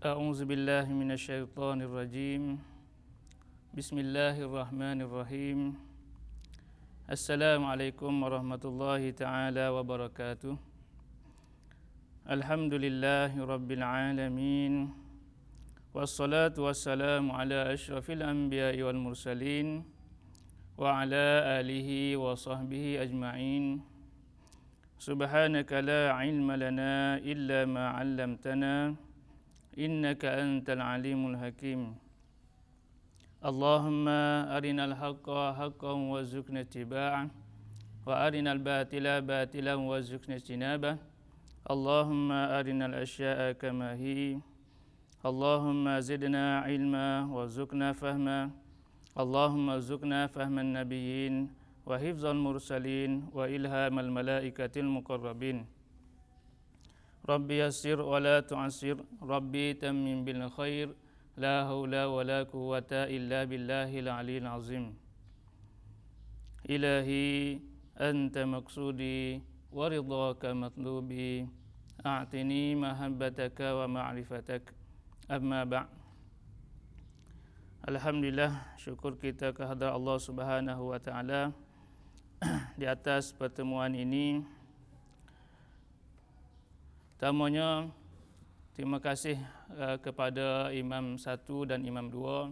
A'udzu billahi minasyaitonir rajim. Bismillahirrahmanirrahim. Assalamualaikum warahmatullahi taala wabarakatuh. Alhamdulillahi rabbil alamin. Wassalatu wassalamu ala asyrafil anbiya'i wal mursalin wa ala alihi wa sahbihi ajma'in. Subhanaka la ilma lana illa ma 'allamtana innaka antal alimul hakim. Allahumma arinal haqqa haqqan warzuqna ittiba'ah wa arinal batila batilan warzuqna ijtinabah. Allahumma arinal asya'a kama hi. Allahumma zidna ilma warzuqna fahma. Allahumma warzuqna fahman nabiyyin wa hifzal mursalin wa ilhamal malaikatil muqarrabin. Rabbi yassir wa la tu'assir, Rabbi tammim bil khair, la haula wa la quwwata illa billahil aliyyil azim. Ilahi anta maqsudi wa ridhaka matlubi, a'tini mahabbataka wa ma'rifatak. Amma ba'. Alhamdulillah, syukur kita kehadrat Allah Subhanahu wa taala di atas pertemuan ini. Pertamanya, terima kasih kepada Imam 1 dan Imam 2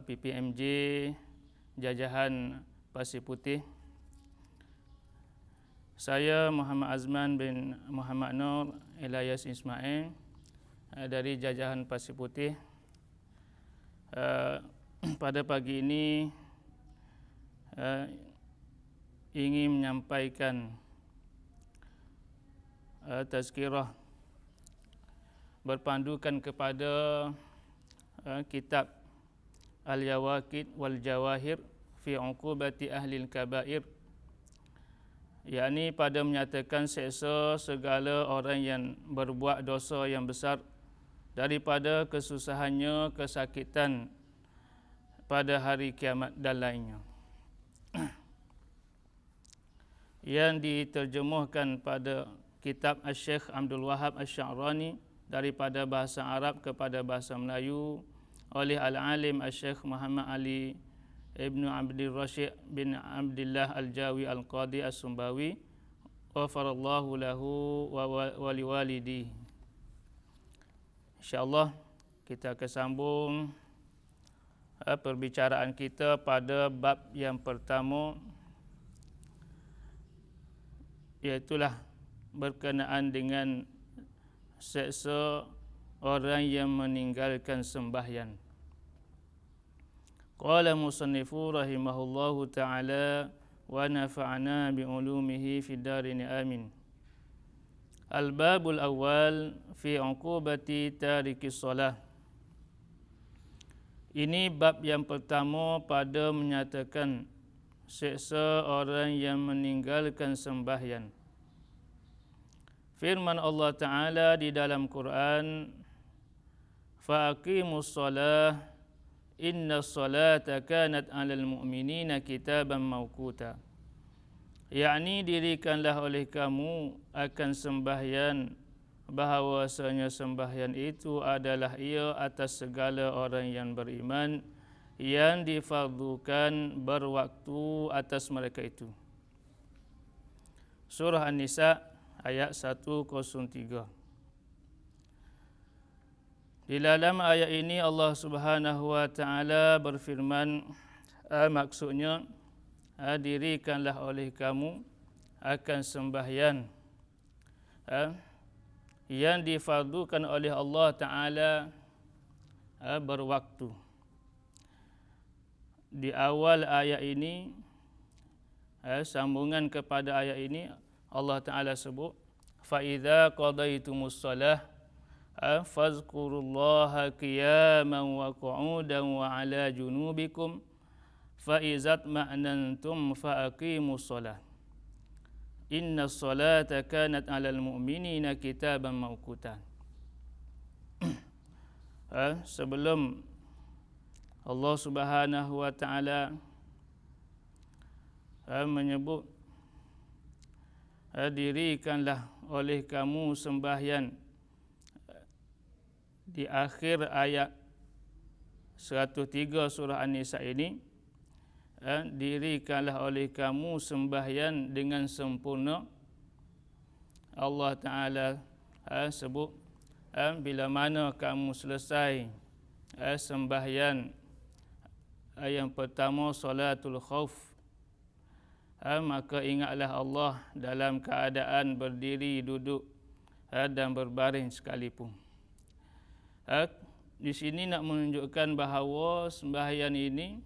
PPMJ Jajahan Pasir Putih. Saya Muhammad Azman bin Muhammad Nur Elias Ismail dari Jajahan Pasir Putih. Pada pagi ini ingin menyampaikan tazkirah berpandukan kepada kitab Al-Yawaqid wal Jawahir fi Uqubati Ahlil Kabair, yakni pada menyatakan seksa segala orang yang berbuat dosa yang besar, daripada kesusahannya, kesakitan pada hari kiamat dan lainnya. Yang diterjemahkan pada kitab Asy-Syaikh Abdul Wahab Asy-Sya'rani daripada bahasa Arab kepada bahasa Melayu oleh Al-Alim Asy-Syaikh Muhammad Ali Ibnu Abdul Rasyid bin Abdullah Al-Jawi Al-Qadi As-Sumbawi, ghafarallahu lahu wa liwalidihi. InsyaAllah kita akan sambung perbicaraan kita pada bab yang pertama, iaitulah berkenaan dengan seksa orang yang meninggalkan sembahyang. Qala musannifu rahimahullahu ta'ala wa nafa'ana bi'ulumihi fid darin amin. Al-babul awal fi uqubati tarikis shalah. Ini bab yang pertama pada menyatakan seksa orang yang meninggalkan sembahyang. Firman Allah Ta'ala di dalam Quran, Faqimus shalah inna salata kanat 'alal mu'minina kitaban mawquta. Yakni dirikanlah oleh kamu akan sembahyang, bahawasanya sembahyang itu adalah ia atas segala orang yang beriman, yang difardukan berwaktu atas mereka itu. Surah An-Nisa ayat 103. Di dalam ayat ini Allah Subhanahu wa taala berfirman, maksudnya dirikanlah oleh kamu akan sembahyang yang difardukan oleh Allah Ta'ala berwaktu. Di awal ayat ini, sambungan kepada ayat ini, Allah Ta'ala sebut, فَإِذَا قَضَيْتُمُ الصَّلَاةَ فَاذْكُرُوا اللَّهَ قِيَامًا وَقُعُودًا وَعَلَى جُنُوبِكُمْ فَإِذَا اطْمَأْنَنْتُمْ فَأَقِيمُوا الصَّلَاةَ إِنَّ الصَّلَاةَ كَانَتْ عَلَى الْمُؤْمِنِينَ كِتَابًا مَوْقُوتًا. Sebelum Allah Subhanahu wa taala menyebut dirikanlah oleh kamu sembahyang di akhir ayat 103 surah An-Nisa ini, dirikanlah oleh kamu sembahyang dengan sempurna. Allah Ta'ala sebut bila mana kamu selesai sembahyang yang pertama solatul khauf, maka ingatlah Allah dalam keadaan berdiri, duduk dan berbaring sekalipun. Di sini nak menunjukkan bahawa sembahyang ini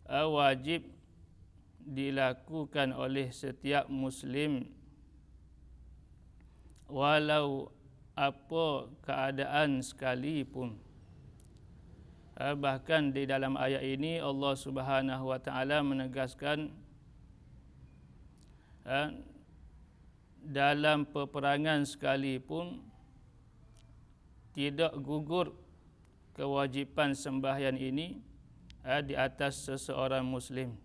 wajib dilakukan oleh setiap Muslim walau apa keadaan sekalipun. Bahkan di dalam ayat ini Allah Subhanahu wa taala menegaskan dalam peperangan sekalipun tidak gugur kewajipan sembahyang ini di atas seseorang Muslim.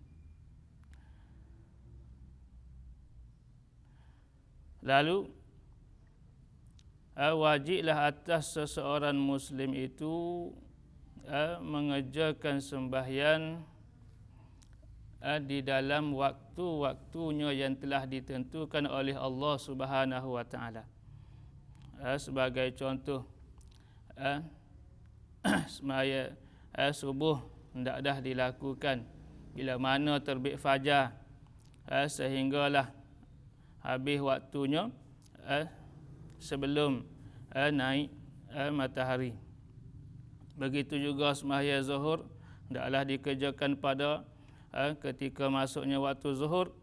Lalu wajiblah atas seseorang Muslim itu mengerjakan sembahyang di dalam waktu-waktunya yang telah ditentukan oleh Allah Subhanahu wa taala. Sebagai contoh, semaya subuh hendak dah dilakukan bila mana terbit fajar sehinggalah habis waktunya sebelum naik matahari. Begitu juga sembahyang zuhur hendaklah dikerjakan pada ketika masuknya waktu zuhur,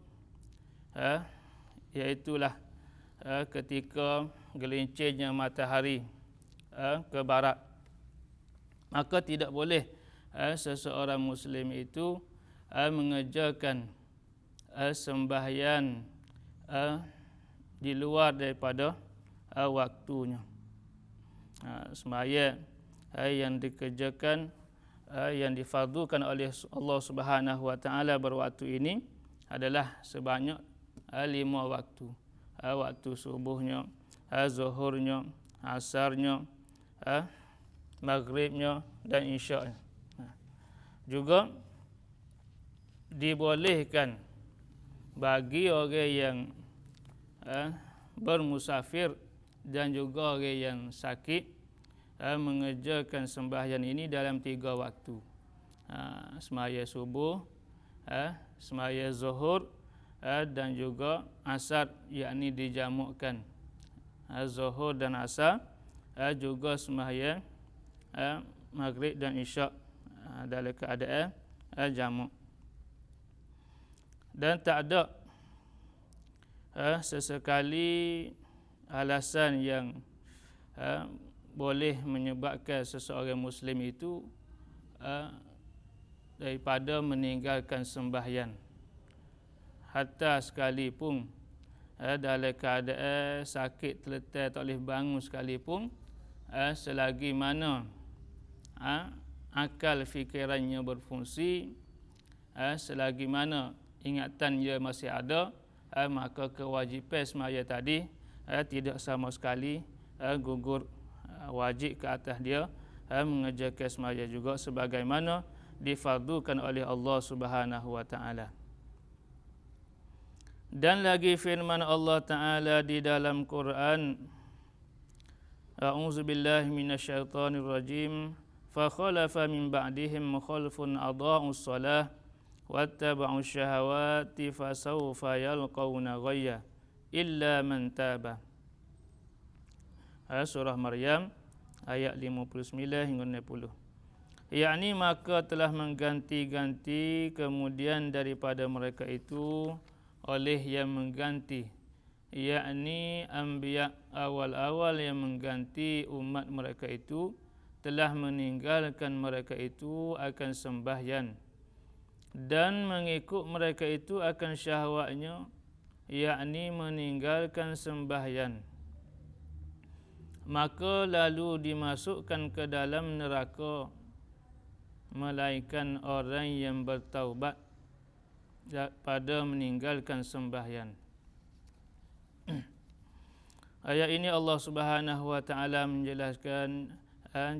iaitulah ketika gelincirnya matahari ke barat. Maka tidak boleh seseorang Muslim itu mengerjakan sembahyang di luar daripada waktunya. Sembahyang yang dikerjakan, yang difardukan oleh Allah Subhanahu wa taala berwaktu ini adalah sebanyak 5 waktu. Waktu subuhnya, zuhurnya, asarnya, maghribnya dan isya'. Juga dibolehkan bagi orang yang bermusafir dan juga orang yang sakit mengerjakan sembahyang ini dalam 3 waktu. Sembahyang subuh, sembahyang zuhur dan juga asar, yakni dijamukkan zuhur dan asar, juga sembahyang maghrib dan isya' dalam keadaan jamuk. Dan tak ada sesekali alasan yang boleh menyebabkan seseorang Muslim itu daripada meninggalkan sembahyang. Hatta sekalipun dalam keadaan sakit terletak tak boleh bangun sekalipun, selagi mana akal fikirannya berfungsi, selagi mana ingatannya masih ada, maka kewajipan sembahyang tadi tidak sama sekali gugur. Wajib ke atas dia mengerjakan sembahyang juga sebagaimana difardukan oleh Allah Subhanahu wa taala. Dan lagi firman Allah Taala di dalam Quran, A'udzubillahi minasyaitonir rajim, fa khalafa min ba'dihim khalfun adaa'us shalah wattaba'us syahawati fasawfa yalqawna ghayya illa man taba. Surah Maryam ayat 59 hingga 60. Yakni maka telah mengganti-ganti kemudian daripada mereka itu oleh yang mengganti, yakni anbiya awal-awal yang mengganti umat mereka itu telah meninggalkan mereka itu akan sembahyang dan mengikut mereka itu akan syahwatnya, yakni meninggalkan sembahyang. Maka lalu dimasukkan ke dalam neraka melainkan orang yang bertaubat pada meninggalkan sembahyang. Ayat ini Allah Subhanahu wa taala menjelaskan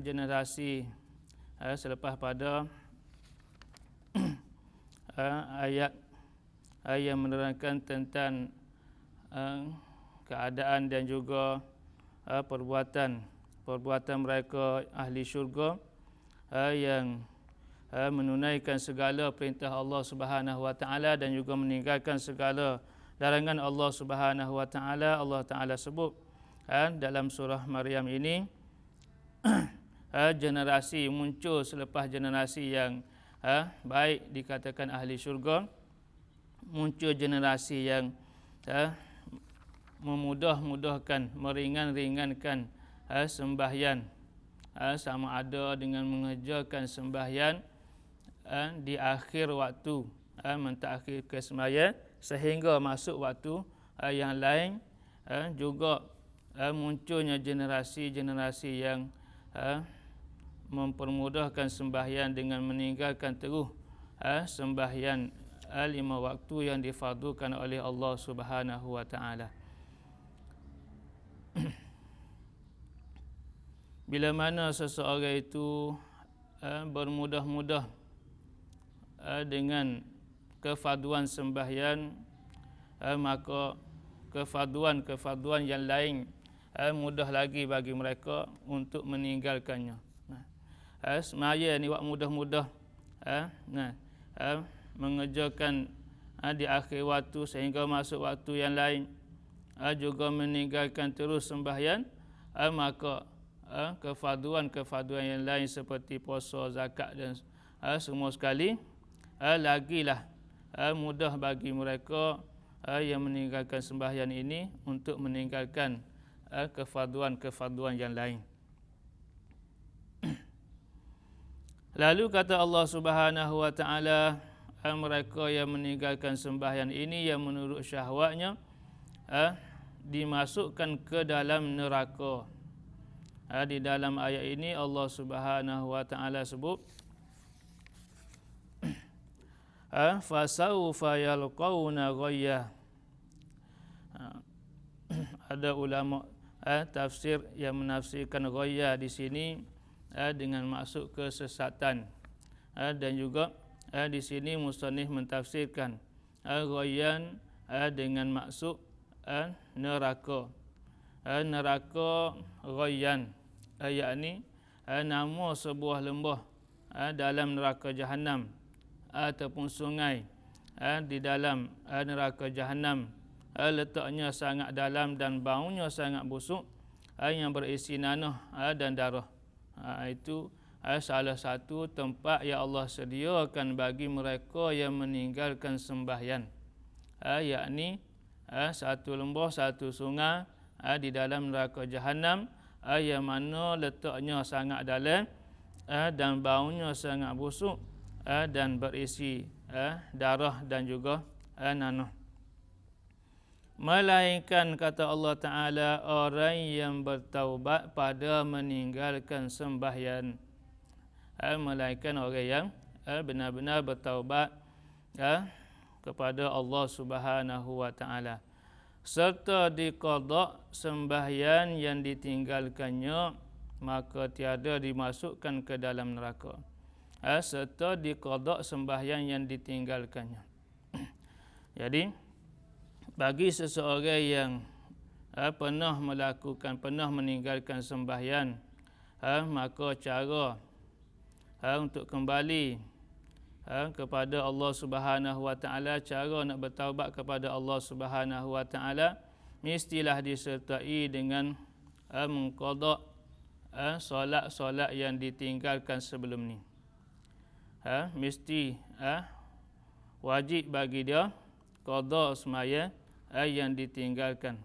generasi selepas pada ayat yang menerangkan tentang keadaan dan juga perbuatan mereka ahli syurga yang menunaikan segala perintah Allah Subhanahu wa taala dan juga meninggalkan segala larangan Allah Subhanahu wa taala. Allah taala sebut dalam surah Maryam ini generasi muncul selepas generasi yang baik dikatakan ahli syurga, muncul generasi yang memudah-mudahkan, meringan-ringankan sembahyang, sama ada dengan mengerjakan sembahyang di akhir waktu, mentakhirkan sembahyang sehingga masuk waktu yang lain. Juga munculnya generasi-generasi yang mempermudahkan sembahyang dengan meninggalkan terus sembahyang 5 waktu yang difardukan oleh Allah Subhanahu wa taala. Bila mana seseorang itu bermudah-mudah dengan kefarduan sembahyang, maka kefarduan yang lain mudah lagi bagi mereka untuk meninggalkannya. Semaya ni wak mudah-mudah mengerjakan di akhir waktu sehingga masuk waktu yang lain, juga meninggalkan terus sembahyang, maka kefarduan yang lain seperti puasa, zakat dan semua sekali lagilah mudah bagi mereka yang meninggalkan sembahyang ini untuk meninggalkan kefarduan yang lain. Lalu kata Allah Subhanahu wa taala, mereka yang meninggalkan sembahyang ini yang menurut syahwatnya dimasukkan ke dalam neraka. Di dalam ayat ini Allah Subhanahu wa taala sebut fasawfa yalqauna ghayya. Ada ulama tafsir yang menafsirkan ghayya di sini dengan maksud kesesatan, dan juga di sini musannif mentafsirkan ghayyan dengan maksud neraka. Neraka ghayyan yakni nama sebuah lembah dalam neraka Jahannam ataupun sungai di dalam neraka Jahannam, letaknya sangat dalam dan baunya sangat busuk, yang berisi nanah dan darah. Itu salah satu tempat yang Allah sediakan bagi mereka yang meninggalkan sembahyang, yakni satu lembah, satu sungai di dalam neraka Jahannam, yang mana letaknya sangat dalam dan baunya sangat busuk dan berisi darah dan juga nanah. Melainkan kata Allah Ta'ala orang yang bertaubat pada meninggalkan sembahyang. Melainkan orang yang benar-benar bertaubat kepada Allah Subhanahu wa Ta'ala, serta diqada sembahyang yang ditinggalkannya, maka tiada dimasukkan ke dalam neraka. Serta diqada sembahyang yang ditinggalkannya. Jadi bagi seseorang yang pernah meninggalkan sembahyang, maka cara untuk kembali kepada Allah Subhanahu wa taala, cara nak bertaubat kepada Allah Subhanahu wa taala, mestilah disertai dengan mengqada solat-solat yang ditinggalkan sebelum ni. Mesti wajib bagi dia qada semaya yang ditinggalkan.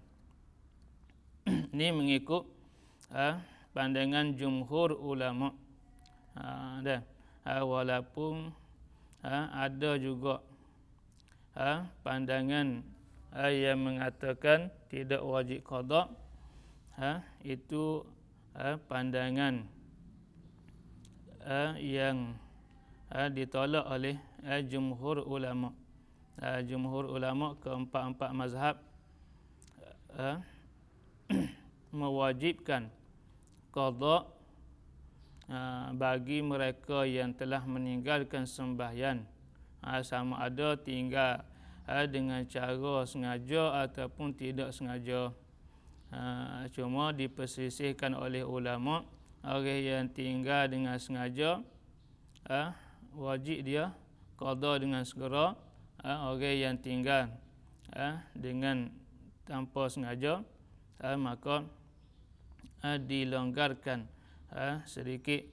Ini mengikut pandangan jumhur ulama. Dan walaupun ada juga pandangan yang mengatakan tidak wajib qada, itu pandangan yang ditolak oleh jumhur ulama. Jumhur ulama keempat-empat mazhab mewajibkan qada bagi mereka yang telah meninggalkan sembahyang, sama ada tinggal dengan cara sengaja ataupun tidak sengaja. Cuma dipersisihkan oleh ulama, orang yang tinggal dengan sengaja wajib dia qada dengan segera. Orang yang tinggal dengan tanpa sengaja, maka dilonggarkan sedikit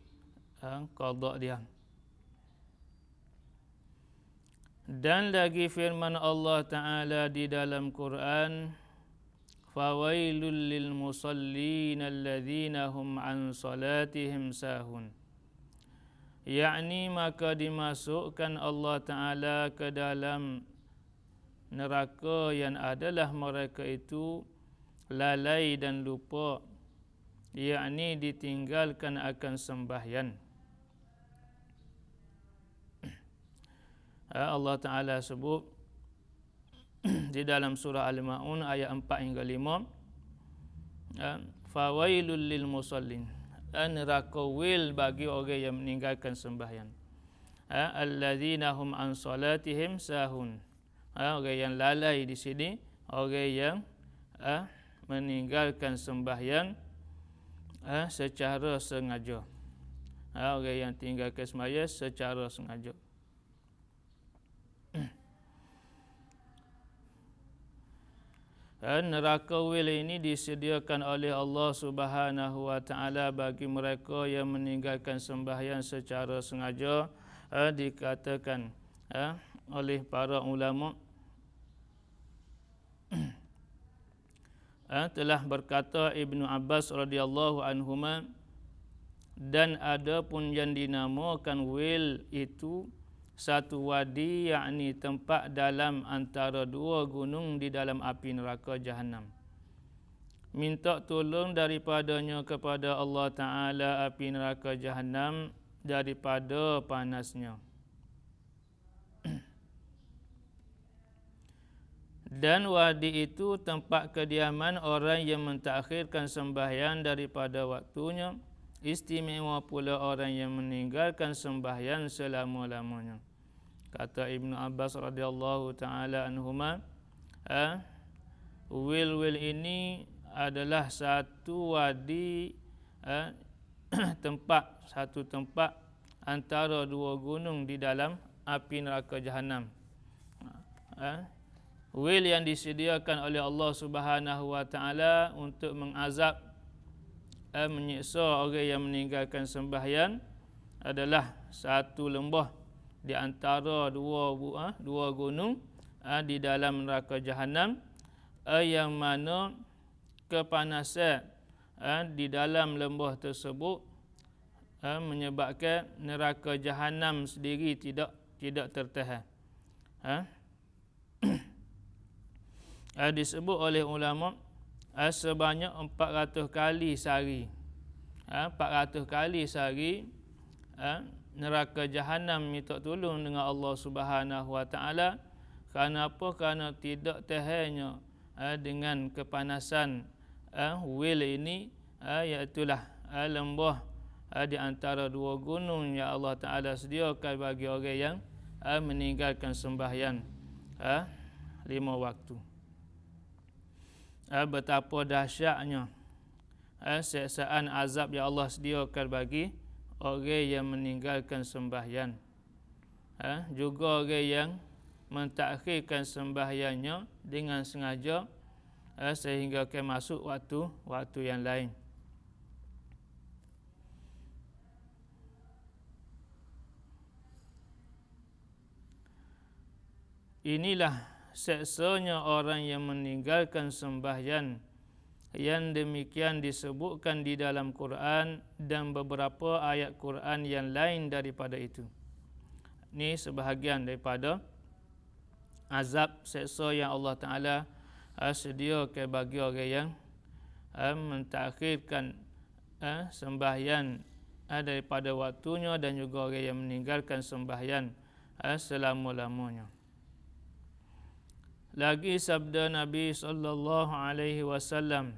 qada dia. Dan lagi firman Allah Ta'ala di dalam Quran, fawailul lil musallin alladhina hum an salatihim sahun. Yakni maka dimasukkan Allah Ta'ala ke dalam neraka yang adalah mereka itu lalai dan lupa, yakni ditinggalkan akan sembahyang. Allah Ta'ala sebut di dalam surah Al-Ma'un ayat 4 hingga 5, fawailul lil musallin, neraka wil bagi orang yang meninggalkan sembahyang, alladzina hum an salatihim sahun, orang yang lalai di sini orang yang meninggalkan sembahyang secara sengaja. Orang yang tinggalkan sembahyang secara sengaja. Neraka wil ini disediakan oleh Allah Subhanahu wa Ta'ala bagi mereka yang meninggalkan sembahyang secara sengaja. Dikatakan oleh para ulama, telah berkata Ibnu Abbas radhiyallahu anhuma, dan ada pun yang dinamakan wil itu satu wadi, yakni tempat dalam antara dua gunung di dalam api neraka Jahannam. Minta tolong daripadanya kepada Allah Ta'ala api neraka Jahannam daripada panasnya. Dan wadi itu tempat kediaman orang yang mentakhirkan sembahyang daripada waktunya. Istimewa pula orang yang meninggalkan sembahyang selama-lamanya. Kata Ibnu Abbas radhiyallahu ta'ala anhuma, wil ini adalah satu wadi, satu tempat antara dua gunung di dalam api neraka Jahannam. Wil yang disediakan oleh Allah Subhanahu wa Ta'ala untuk mengazab, menyiksa orang yang meninggalkan sembahyang adalah satu lembah di antara dua gunung di dalam neraka Jahannam, yang mana kepanasan di dalam lembah tersebut menyebabkan neraka Jahannam sendiri tidak tertahan. Disebut oleh ulama sebanyak 400 kali sehari. 400 kali sehari neraka Jahannam minta tolong dengan Allah Subhanahu wa Ta'ala. Kerana apa? Kerana tidak tahannya dengan kepanasan wil ini, iaitulah lembah di antara dua gunung yang Allah Ta'ala sediakan bagi orang yang meninggalkan sembahyang 5 waktu. Betapa dahsyatnya siksaan azab yang Allah sediakan bagi orang yang meninggalkan sembahyang. Juga orang yang mentakhirkan sembahyangnya dengan sengaja, sehingga akan masuk waktu yang lain. Inilah seksanya orang yang meninggalkan sembahyang, yang demikian disebutkan di dalam Quran dan beberapa ayat Quran yang lain daripada itu. Ini sebahagian daripada azab seksa yang Allah Ta'ala sediakan bagi orang yang mentakhirkan sembahyang daripada waktunya, dan juga orang yang meninggalkan sembahyang selama-lamanya. Lagi sabda Nabi sallallahu alaihi wasallam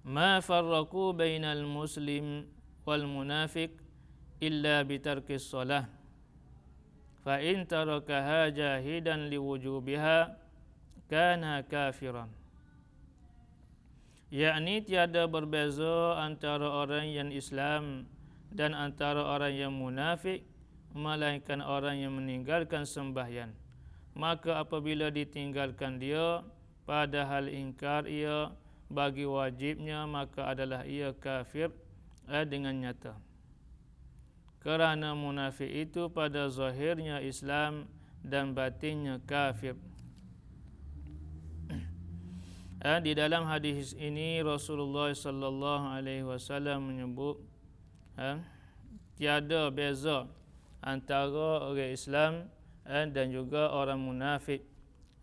ma farraqu bainal muslim wal munafiq illa bitarkis shalah fa in tarakaha jahidan liwujubiha kana kafiran. Yakni tiada berbeza antara orang yang Islam dan antara orang yang munafik melainkan orang yang meninggalkan sembahyang. Maka apabila ditinggalkan dia padahal ingkar ia bagi wajibnya, maka adalah ia kafir dengan nyata. Kerana munafik itu pada zahirnya Islam dan batinnya kafir. Di dalam hadis ini Rasulullah sallallahu alaihi wasallam menyebut tiada beza antara orang Islam dan juga orang munafik,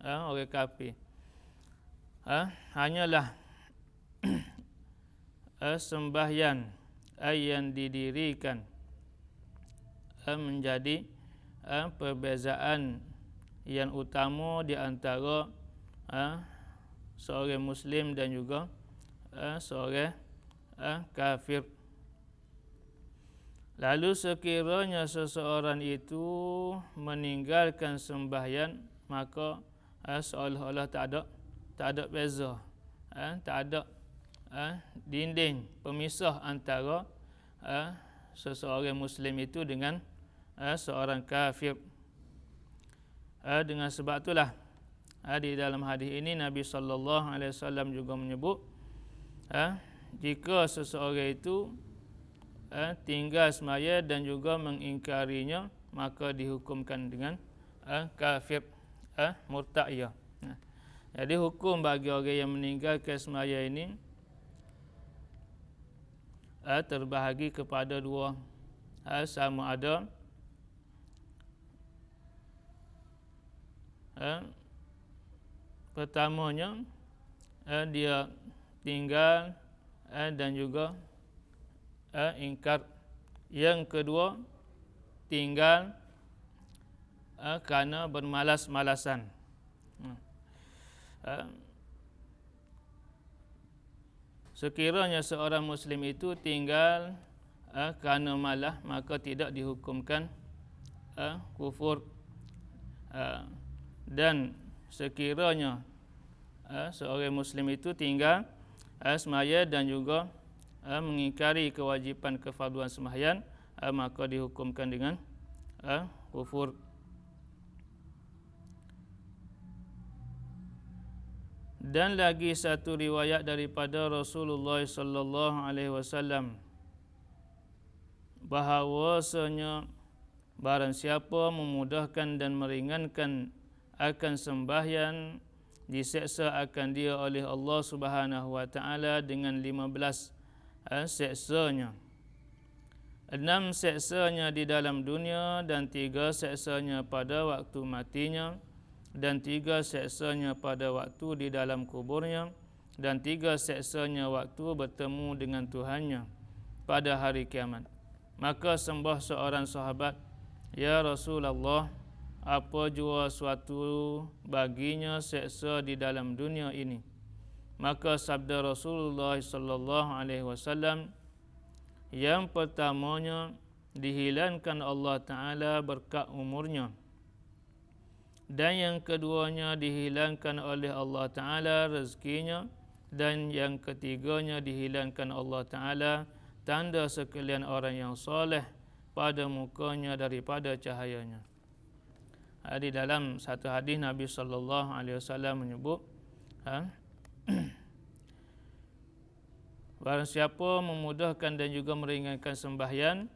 orang kafir. Hanyalah sembahyang yang didirikan menjadi perbezaan yang utama di antara seorang Muslim dan juga seorang kafir. Lalu sekiranya seseorang itu meninggalkan sembahyang, maka seolah-olah tak ada beza, tak ada dinding pemisah antara seseorang Muslim itu dengan seorang kafir. Dengan sebab itulah di dalam hadis ini Nabi sallallahu alaihi wasallam juga menyebut jika seseorang itu tinggal semaya dan juga mengingkarinya, maka dihukumkan dengan kafir, murtad ia. Jadi hukum bagi orang yang meninggalkan semaya ini terbahagi kepada dua. Sama ada pertamanya dia tinggal dan juga ingkar. Yang kedua, tinggal kerana bermalas-malasan. Sekiranya seorang Muslim itu tinggal kerana malas, maka tidak dihukumkan kufur. Dan sekiranya seorang Muslim itu tinggal semaya dan juga mengingkari kewajipan kefarduan sembahyang, maka dihukumkan dengan kufur. Dan lagi satu riwayat daripada Rasulullah sallallahu alaihi wasallam bahawasanya barang siapa memudahkan dan meringankan akan sembahyang, diseksa akan dia oleh Allah Subhanahu wa taala dengan 15 seksanya. 6 seksanya di dalam dunia dan 3 seksanya pada waktu matinya dan 3 seksanya pada waktu di dalam kuburnya dan 3 seksanya waktu bertemu dengan Tuhannya pada hari kiamat. Maka sembah seorang sahabat, "Ya Rasulullah, apa jua suatu baginya seksa di dalam dunia ini?" Maka sabda Rasulullah sallallahu alaihi wasallam, yang pertamanya dihilangkan Allah Taala berkat umurnya, dan yang keduanya dihilangkan oleh Allah Taala rezekinya, dan yang ketiganya dihilangkan Allah Taala tanda sekalian orang yang soleh pada mukanya daripada cahayanya. Di dalam satu hadis Nabi sallallahu alaihi wasallam menyebut barang siapa memudahkan dan juga meringankan sembahyang,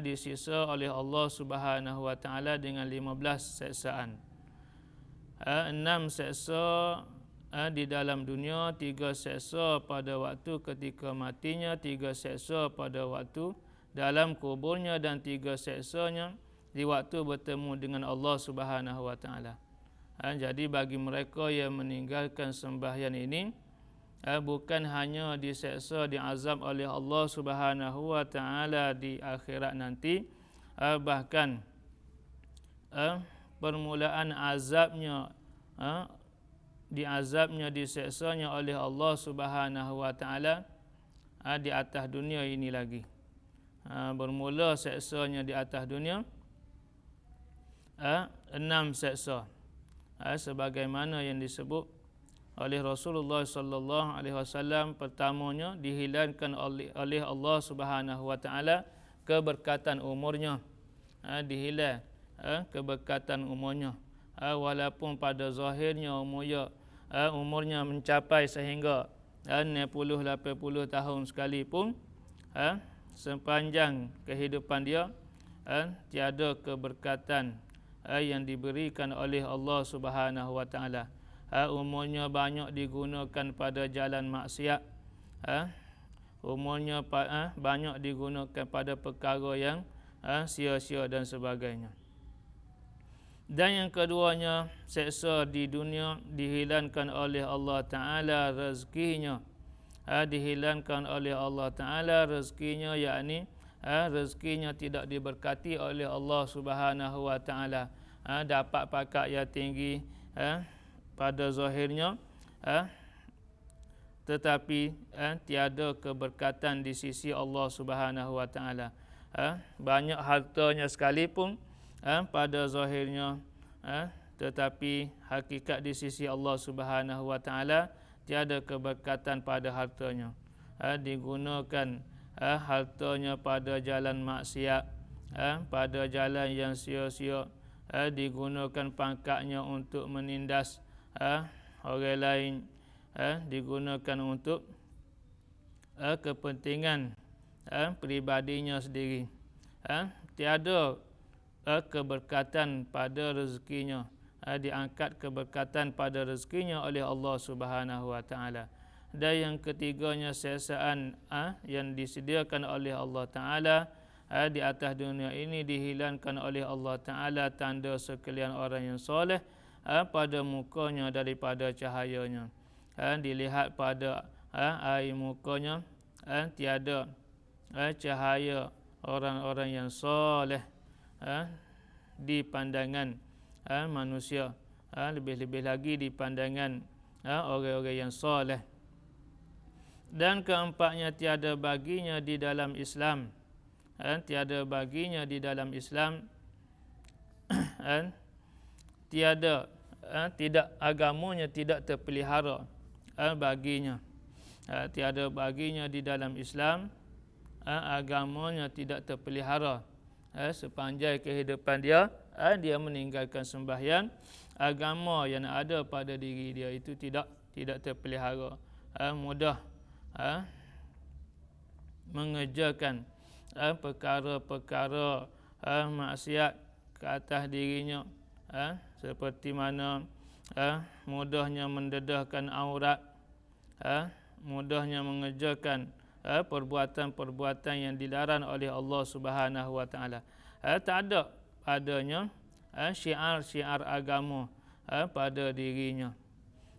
disiksa oleh Allah Subhanahu wa taala dengan 15 seksaan. 6 seksa di dalam dunia, 3 seksa pada waktu ketika matinya, 3 seksa pada waktu dalam kuburnya, dan 3 seksanya di waktu bertemu dengan Allah Subhanahu wa taala. Jadi bagi mereka yang meninggalkan sembahyang ini, bukan hanya diseksa, diazab oleh Allah Subhanahu wa taala di akhirat nanti, bahkan permulaan azabnya, diazabnya, diseksanya oleh Allah Subhanahu wa taala di atas dunia ini lagi. Bermula seksanya di atas dunia 6 seksa, sebagaimana yang disebut oleh Rasulullah sallallahu alaihi wasallam. Pertamanya dihilangkan oleh Allah Subhanahu wa taala keberkatan umurnya, dihilang keberkatan umurnya, walaupun pada zahirnya umurnya mencapai sehingga 60-80 tahun sekalipun, sepanjang kehidupan dia tiada keberkatan yang diberikan oleh Allah Subhanahu wa taala. Umurnya banyak digunakan pada jalan maksiat, umurnya banyak digunakan pada perkara yang sia-sia dan sebagainya. Dan yang keduanya, seksa di dunia dihilangkan oleh Allah Ta'ala rezekinya, dihilangkan oleh Allah Ta'ala rezekinya, yakni rezekinya tidak diberkati oleh Allah Subhanahu wa Ta'ala. Dapat pangkat yang tinggi pada zahirnya, tetapi tiada keberkatan di sisi Allah Subhanahu wa taala. Banyak hartanya sekalipun pada zahirnya, tetapi hakikat di sisi Allah Subhanahu wa taala tiada keberkatan pada hartanya. Digunakan hartanya pada jalan maksiat, pada jalan yang sia-sia, digunakan pangkatnya untuk menindas orang lain, digunakan untuk kepentingan peribadinya sendiri. Tiada keberkatan pada rezekinya, diangkat keberkatan pada rezekinya oleh Allah Subhanahu wa taala. Dan yang ketiganya, siksaan yang disediakan oleh Allah Taala di atas dunia ini dihilangkan oleh Allah Taala tanda sekalian orang yang soleh pada mukanya daripada cahayanya. Dilihat pada air mukanya tiada cahaya orang-orang yang soleh di pandangan manusia, lebih-lebih lagi di pandangan orang-orang yang soleh. Dan keempatnya, tiada baginya di dalam Islam, tiada baginya di dalam Islam tidak agamanya tidak terpelihara baginya, tiada baginya di dalam Islam agamanya tidak terpelihara. Sepanjang kehidupan dia, dia meninggalkan sembahyang, agama yang ada pada diri dia itu tidak terpelihara. Mudah mengerjakan perkara-perkara maksiat ke atas dirinya, seperti mana mudahnya mendedahkan aurat, mudahnya mengerjakan perbuatan-perbuatan yang dilarang oleh Allah Subhanahu wa taala. Tak ada padanya syiar-syiar agama pada dirinya.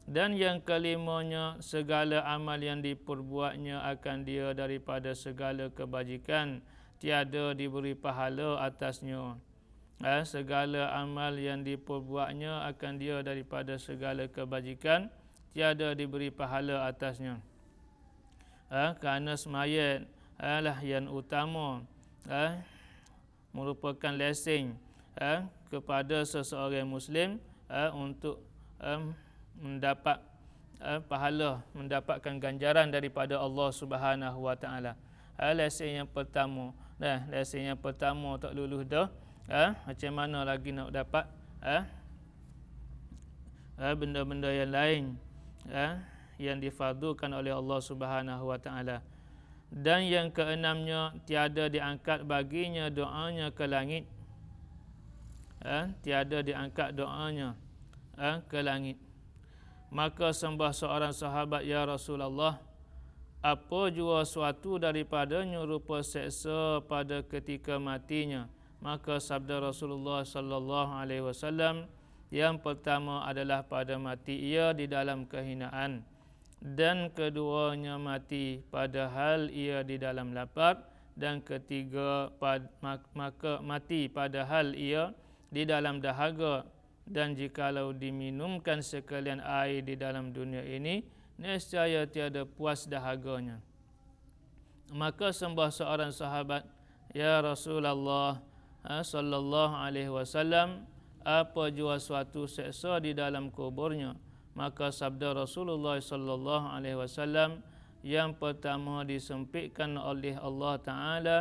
Dan yang kelimanya, segala amal yang diperbuatnya akan dia daripada segala kebajikan, tiada diberi pahala atasnya. Segala amal yang diperbuatnya akan dia daripada segala kebajikan, tiada diberi pahala atasnya. Kerana sembahyang lah yang utama, merupakan lesen kepada seseorang Muslim untuk mendapat pahala, mendapatkan ganjaran daripada Allah Subhanahu wa taala. Lesen yang pertama, lesen yang pertama tak lulus dah, macam mana lagi nak dapat benda-benda yang lain yang difardukan oleh Allah Subhanahu wa taala. Dan yang keenamnya, tiada diangkat baginya doanya ke langit, tiada diangkat doanya ke langit. Maka sembah seorang sahabat, ya Rasulullah, apa jua suatu daripadanya rupa seksa pada ketika matinya? Maka sabda Rasulullah sallallahu alaihi wasallam, yang pertama adalah pada mati ia di dalam kehinaan, dan keduanya mati padahal ia di dalam lapar, dan ketiga maka mati padahal ia di dalam dahaga. Dan jikalau diminumkan sekalian air di dalam dunia ini, nescaya tiada puas dahaganya. Maka sembah seorang sahabat, "Ya Rasulullah sallallahu alaihi wasallam, apa jua suatu seksa di dalam kuburnya?" Maka sabda Rasulullah sallallahu alaihi wasallam, "Yang pertama disempitkan oleh Allah Taala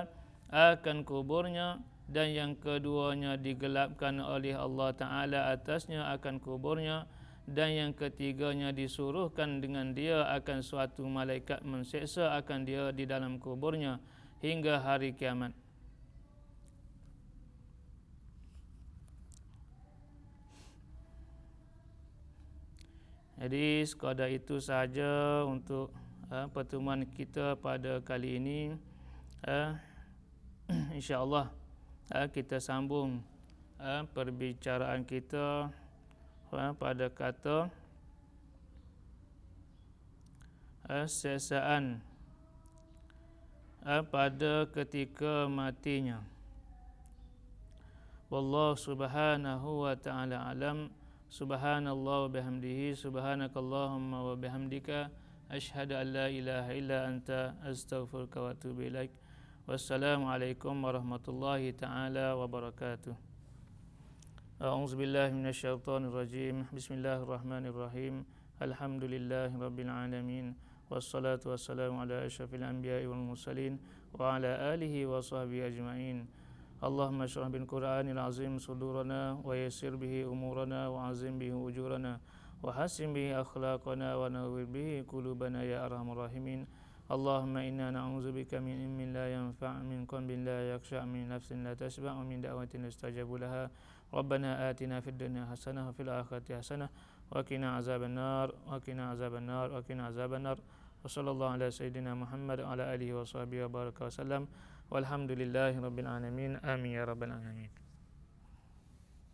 akan kuburnya, dan yang keduanya digelapkan oleh Allah Taala atasnya akan kuburnya, dan yang ketiganya disuruhkan dengan dia akan suatu malaikat menseksa akan dia di dalam kuburnya hingga hari kiamat." Jadi sekadar itu sahaja untuk pertemuan kita pada kali ini. InsyaAllah kita sambung perbicaraan kita pada kata siksaan pada ketika matinya. Wallahu subhanahu wa ta'ala alam. Subhanallah wa bihamdihi, subhanakallahumma wa bihamdika, asyhadu an la ilaha illa anta, astaghfiruka wa atubu ilaik. Wassalamualaikum warahmatullahi ta'ala wabarakatuh. A'udzubillahi minasyaitonirrajim. Bismillahirrahmanirrahim. Alhamdulillahi rabbil alamin. Wassalatu wassalamu ala asyrafil anbiya'i wal mursalin wa ala alihi wa sahbihi ajma'in. Allahumma syrah bil Qur'anil azim sudurana wa yassir bihi umurana wa azim bihi ujurana wa hasim bihi akhlaqana wa nawwir bihi qulubana ya arhamar rahimin. Allahumma inna na'udzubika min ilmin la yanfa', min qalbin la yakhsha', min nafsin la tashba', wa min da'watin yustajabu laha. Rabbana atina fid dunya hasanah wa fil akhirati hasanah wa qina azaban nar, wa qina azaban nar, wa qina azaban nar. Wa sallallahu ala sayyidina Muhammad wa ala alihi wa sahbihi wa baraka wa sallam. Walhamdulillahi rabbil alamin. Amin ya rabbal alamin.